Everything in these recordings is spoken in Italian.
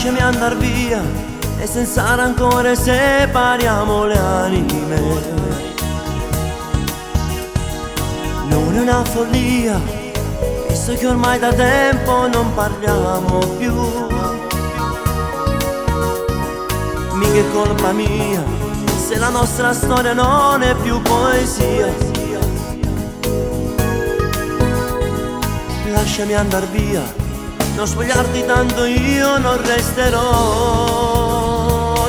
lasciami andar via e senza rancore separiamo le anime. Non è una follia, visto che ormai da tempo non parliamo più. Mica è colpa mia se la nostra storia non è più poesia. Lasciami andar via, non spogliarti tanto io non resterò,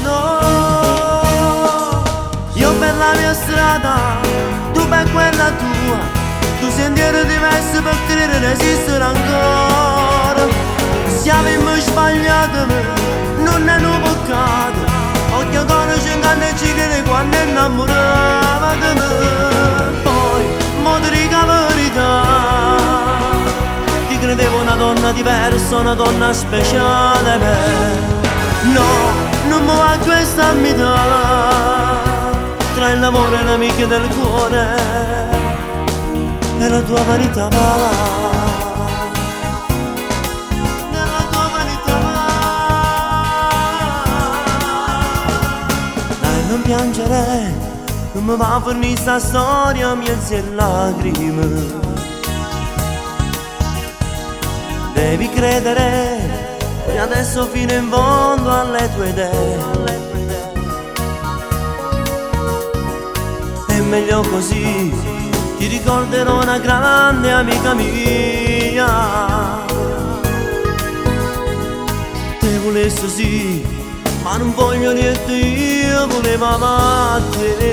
no. Io per la mia strada, tu per quella tua, tu sentiero diverso per credere di esistere ancora. Siamo sbagliati, non è un peccato, occhio conosce in canne e ci crede quando è innamorata di me. Poi, mo ti dico la verità, credevo una donna diversa, una donna speciale me. No, non mi va questa metà tra il lavoro e l'amica del cuore e la tua vanità va. Nella tua vanità va. Dai, non piangere, non mi va a fornire sta storia miezza e lacrime. Devi credere e adesso fino in fondo alle tue idee. È meglio così, ti ricorderò una grande amica mia. Te volesso sì, ma non voglio niente io, volevo a te.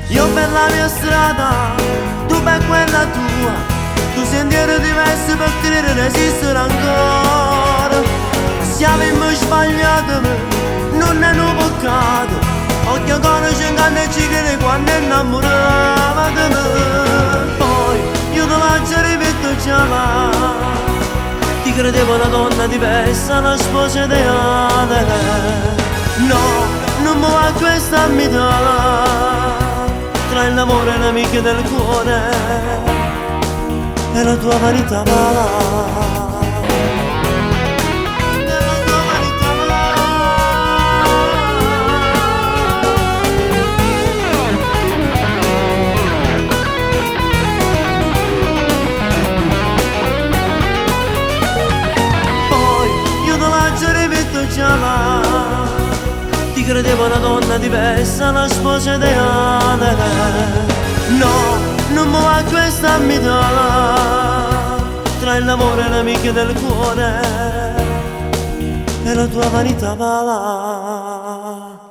Io per la mia strada, tu per quella tua, tu sentieri diverso per credere di esistere ancora. Siamo sbagliati, non è un peccato, occhio conosce in canne e ci crede quando è innamorata di me. Poi io te la ripeto già là, ti credevo una donna diversa, una sposa ideale. No, non mi va questa metà tra il lavoro e l'amica del cuore e la tua vanità va. Nella tua vanità va. Poi io te la ripeto già là, ti credevo una donna diversa, una sposa ideale. No, non mi va questa metà tra il lavoro e l'amica del cuore e la tua vanità va.